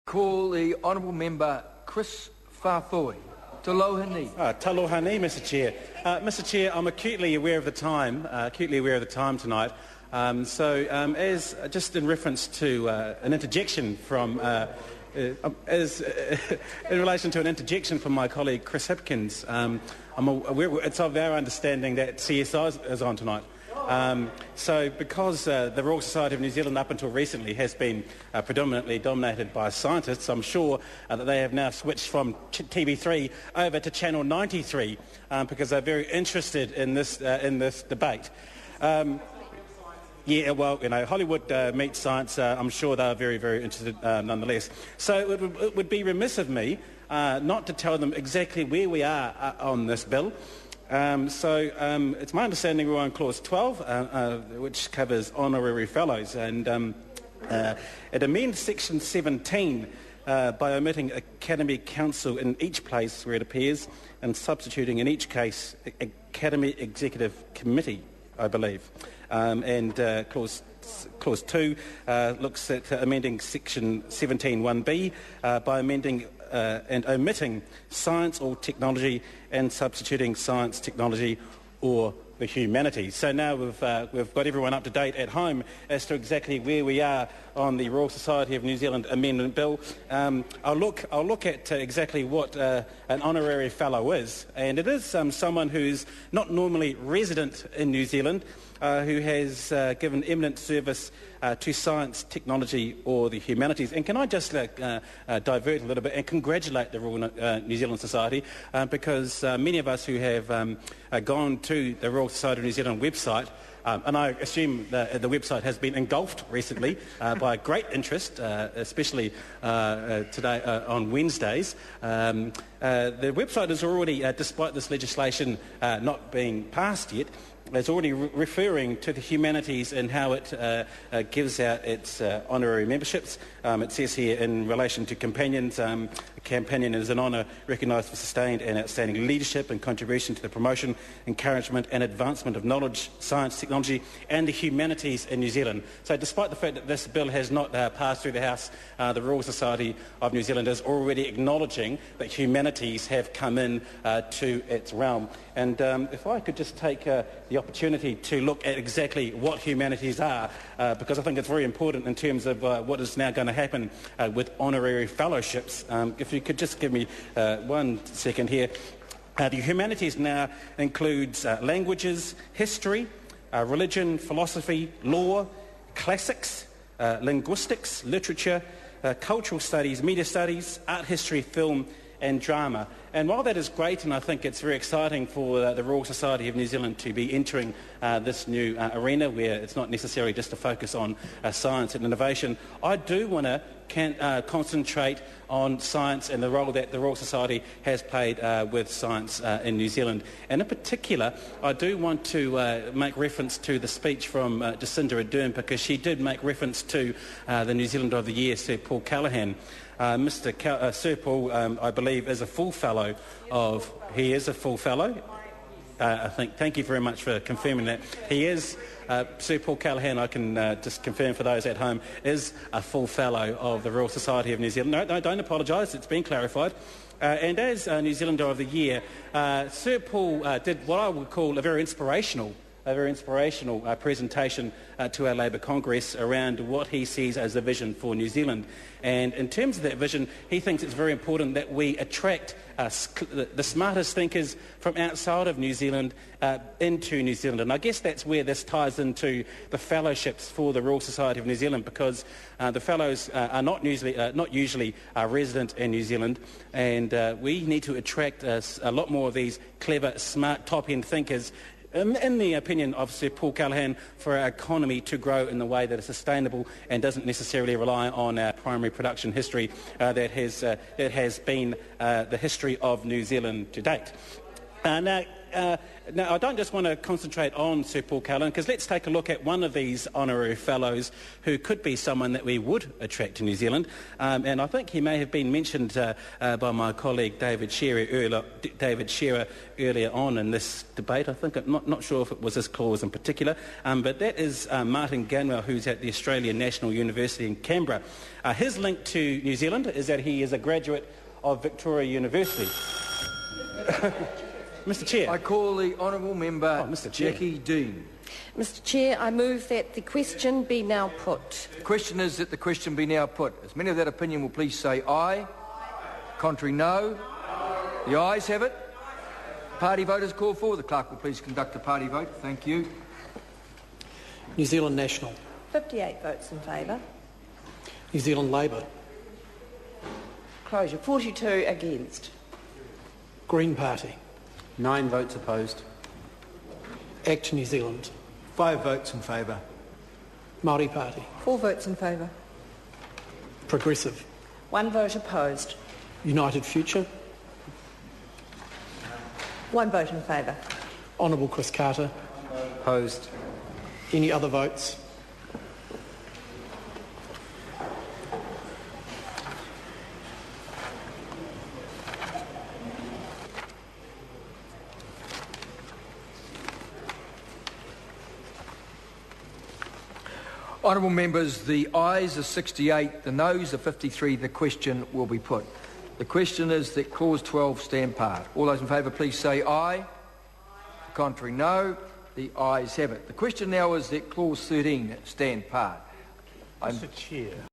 Call the Honourable Member Chris Whāwhoi. Taloha ni. Taloha ni, Mr Chair. Mr Chair, I'm acutely aware of the time tonight. As just in reference to an interjection from, in relation to an interjection from my colleague Chris Hipkins, it's of our understanding that CSI is on tonight. Because the Royal Society of New Zealand up until recently has been predominantly dominated by scientists, I'm sure that they have now switched from TV3 over to Channel 93 because they're very interested in this debate. Hollywood meets science. I'm sure they are very, very interested nonetheless. So it would be remiss of me not to tell them exactly where we are on this bill. It's my understanding we're on Clause 12, which covers honorary fellows, and it amends Section 17 by omitting Academy Council in each place where it appears and substituting in each case Academy Executive Committee, I believe. Clause 2 looks at amending Section 17(1)(b) by amending and omitting science or technology and substituting science, technology or the humanities. So now we've got everyone up to date at home as to exactly where we are on the Royal Society of New Zealand Amendment Bill. I'll look at exactly what an honorary fellow is, and it is someone who's not normally resident in New Zealand, who has given eminent service to science, technology or the humanities. And can I just divert a little bit and congratulate the Royal New Zealand Society because many of us who have gone to the Royal Society of New Zealand website, and I assume the website has been engulfed recently by great interest, especially today on Wednesdays. The website is already, despite this legislation not being passed yet, it's already referring to the humanities and how it gives out its honorary memberships. It says here in relation to companions, a companion is an honour recognised for sustained and outstanding leadership and contribution to the promotion, encouragement and advancement of knowledge, science, technology and the humanities in New Zealand. So despite the fact that this bill has not passed through the House, the Royal Society of New Zealand is already acknowledging that humanities have come in to its realm. And if I could just take the opportunity to look at exactly what humanities are, because I think it's very important in terms of what is now going to happen with honorary fellowships. If you could just give me 1 second here. The humanities now includes languages, history, religion, philosophy, law, classics, linguistics, literature, cultural studies, media studies, art history, film and drama. And while that is great, and I think it's very exciting for the Royal Society of New Zealand to be entering this new arena where it's not necessarily just a focus on science and innovation, I do want to concentrate on science and the role that the Royal Society has played with science in New Zealand. And in particular, I do want to make reference to the speech from Jacinda Ardern, because she did make reference to the New Zealander of the Year, Sir Paul Callaghan. Sir Paul, I believe, is a full fellow of... He is a full fellow. Thank you very much for confirming that. He is... Sir Paul Callaghan, I can just confirm for those at home, is a full fellow of the Royal Society of New Zealand. No, don't apologise, it's been clarified. And as New Zealander of the Year, Sir Paul did what I would call a very inspirational presentation to our Labour Congress around what he sees as the vision for New Zealand. And in terms of that vision, he thinks it's very important that we attract the smartest thinkers from outside of New Zealand into New Zealand. And I guess that's where this ties into the fellowships for the Royal Society of New Zealand, because the fellows are not usually resident in New Zealand, and we need to attract a lot more of these clever, smart, top-end thinkers in the opinion of Sir Paul Callaghan, for our economy to grow in the way that is sustainable and doesn't necessarily rely on our primary production history that has been the history of New Zealand to date. Now, I don't just want to concentrate on Sir Paul Cullen, because let's take a look at one of these honorary fellows who could be someone that we would attract to New Zealand. And I think he may have been mentioned by my colleague David Shearer earlier on in this debate. I think, I'm not sure if it was this clause in particular, but that is Martin Ganwell, who's at the Australian National University in Canberra. His link to New Zealand is that he is a graduate of Victoria University. Mr. Chair. I call the honourable member Mr. Chair. Jackie Dean. Mr. Chair, I move that the question be now put. The question is that the question be now put. As many of that opinion will please say aye. Contrary, no. The ayes have it. Party vote is called for. The clerk will please conduct the party vote. Thank you. New Zealand National. 58 votes in favour. New Zealand Labour. Closure. 42 against. Green Party. 9 votes opposed. Act New Zealand. 5 votes in favour. Māori Party. 4 votes in favour. Progressive. 1 vote opposed. United Future. 1 vote in favour. Honourable Chris Carter. Opposed. Any other votes? Honourable members, the ayes are 68, the noes are 53. The question will be put. The question is that clause 12 stand part. All those in favour please say aye. Contrary, no. The ayes have it. The question now is that clause 13 stand part. Mr. Chair.